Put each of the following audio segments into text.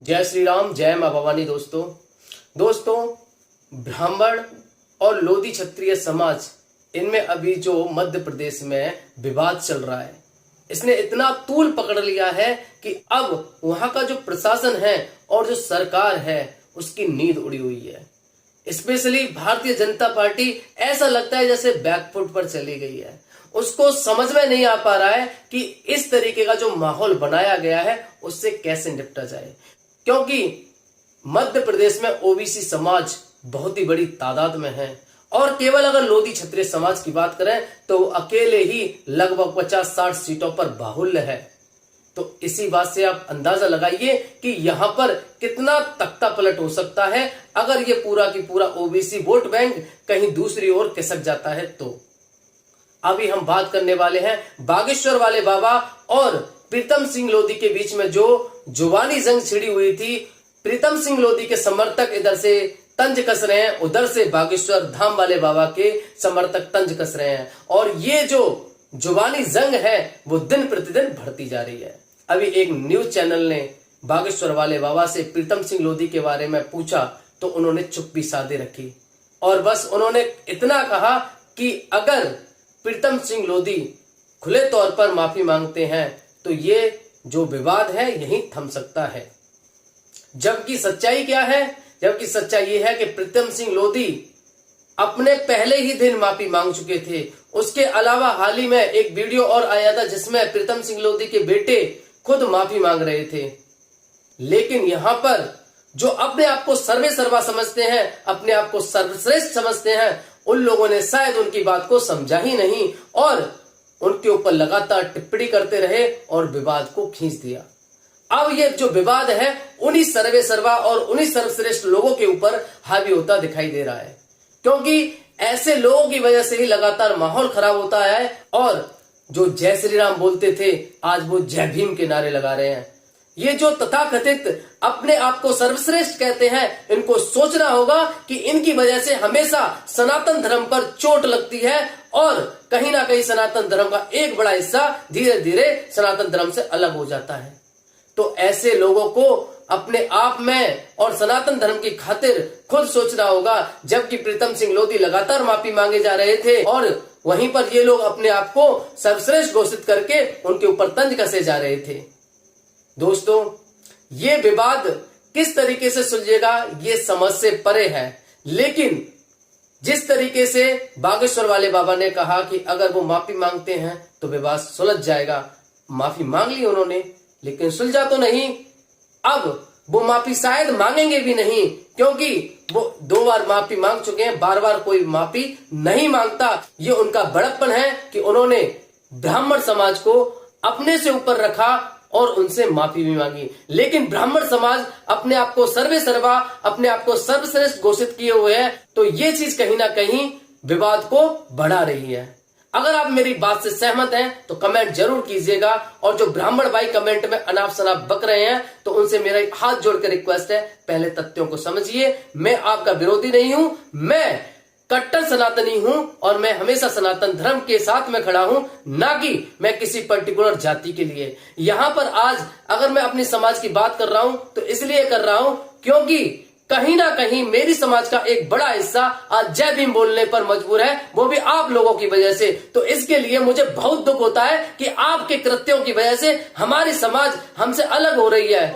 जय श्री राम, जय मां भवानी। दोस्तों ब्राह्मण और लोधी क्षत्रिय समाज, इनमें अभी जो मध्य प्रदेश में विवाद चल रहा है, इसने इतना तूल पकड़ लिया है कि अब वहां का जो प्रशासन है और जो सरकार है उसकी नींद उड़ी हुई है। स्पेशली भारतीय जनता पार्टी ऐसा लगता है जैसे बैकफुट पर चली गई है। उसको समझ में नहीं आ पा रहा है कि इस तरीके का जो माहौल बनाया गया है उससे कैसे निपटा जाए, क्योंकि मध्य प्रदेश में ओबीसी समाज बहुत ही बड़ी तादाद में है और केवल अगर लोधी क्षत्रिय समाज की बात करें तो अकेले ही लगभग 50-60 सीटों पर बाहुल्य है। तो इसी बात से आप अंदाजा लगाइए कि यहां पर कितना तख्ता पलट हो सकता है अगर ये पूरा की पूरा ओबीसी वोट बैंक कहीं दूसरी ओर खिसक जाता है। तो अभी हम बात करने वाले हैं बागेश्वर वाले बाबा और प्रीतम सिंह लोधी के बीच में जो जुबानी जंग छिड़ी हुई थी। प्रीतम सिंह लोधी के समर्थक इधर से तंज कस रहे हैं, उधर से बागेश्वर धाम वाले बाबा के समर्थक तंज कस रहे हैं और ये जो जुबानी जंग है वो दिन प्रतिदिन बढ़ती जा रही है। अभी एक न्यूज चैनल ने बागेश्वर वाले बाबा से प्रीतम सिंह लोधी के बारे में पूछा तो उन्होंने चुप्पी साधे रखी और बस उन्होंने इतना कहा कि अगर प्रीतम सिंह लोधी खुले तौर पर माफी मांगते हैं तो ये जो विवाद है यहीं थम सकता है। जबकि सच्चाई क्या है? जबकि सच्चाई ये है कि प्रीतम सिंह लोधी अपने पहले ही दिन माफी मांग चुके थे। उसके अलावा हाल ही में एक वीडियो और आया था जिसमें प्रीतम सिंह लोधी के बेटे खुद माफी मांग रहे थे। लेकिन यहां पर जो अपने आप को सर्वे सर्वा समझते हैं, अपने आप को सर्वश्रेष्ठ समझते हैं, उन लोगों ने शायद उनकी बात को समझा ही नहीं और उनके ऊपर लगातार टिप्पणी करते रहे और विवाद को खींच दिया। अब ये जो विवाद है उन्हीं सर्वे सर्वा और उन्हीं सर्वश्रेष्ठ लोगों के ऊपर हावी होता दिखाई दे रहा है, क्योंकि ऐसे लोगों की वजह से ही लगातार माहौल खराब होता है और जो जय श्री राम बोलते थे आज वो जय भीम के नारे लगा रहे हैं। ये जो तथाकथित अपने आप को सर्वश्रेष्ठ कहते हैं, इनको सोचना होगा कि इनकी वजह से हमेशा सनातन धर्म पर चोट लगती है और कहीं ना कहीं सनातन धर्म का एक बड़ा हिस्सा धीरे धीरे सनातन धर्म से अलग हो जाता है। तो ऐसे लोगों को अपने आप में और सनातन धर्म की खातिर खुद सोचना होगा। जबकि प्रीतम सिंह लोधी लगातार माफी मांगे जा रहे थे और वहीं पर ये लोग अपने आप को सर्वश्रेष्ठ घोषित करके उनके ऊपर तंज कसे जा रहे थे। दोस्तों, ये विवाद किस तरीके से सुलझेगा ये समझ से परे है, लेकिन जिस तरीके से बागेश्वर वाले बाबा ने कहा कि अगर वो माफी मांगते हैं तो विवाद सुलझ जाएगा, माफी मांग ली उन्होंने लेकिन सुलझा तो नहीं। अब वो माफी शायद मांगेंगे भी नहीं, क्योंकि वो 2 बार माफी मांग चुके हैं, बार बार कोई माफी नहीं मांगता। ये उनका बड़प्पन है कि उन्होंने ब्राह्मण समाज को अपने से ऊपर रखा और उनसे माफी भी मांगी। लेकिन ब्राह्मण समाज अपने आप को सर्वे सर्वा, अपने आप को सर्वश्रेष्ठ घोषित किए हुए है, तो ये चीज कहीं ना कहीं विवाद को बढ़ा रही है। अगर आप मेरी बात से सहमत हैं तो कमेंट जरूर कीजिएगा और जो ब्राह्मण भाई कमेंट में अनाप शनाप बक रहे हैं तो उनसे मेरा हाथ जोड़कर रिक्वेस्ट है, पहले तथ्यों को समझिए। मैं आपका विरोधी नहीं हूं, मैं कट्टर सनातनी हूं और मैं हमेशा सनातन धर्म के साथ में खड़ा हूं, ना कि मैं किसी पर्टिकुलर जाति के लिए। यहां पर आज अगर मैं अपनी समाज की बात कर रहा हूं तो इसलिए कर रहा हूं क्योंकि कहीं ना कहीं मेरी समाज का एक बड़ा हिस्सा आज जय भीम बोलने पर मजबूर है, वो भी आप लोगों की वजह से। तो इसके लिए मुझे बहुत दुख होता है कि आपके कृत्यों की वजह से हमारी समाज हमसे अलग हो रही है।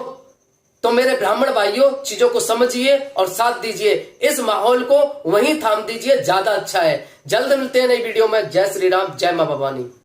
तो मेरे ब्राह्मण भाइयों, चीजों को समझिए और साथ दीजिए, इस माहौल को वहीं थाम दीजिए, ज्यादा अच्छा है। जल्द मिलते हैं नई वीडियो में। जय श्री राम, जय मां भवानी।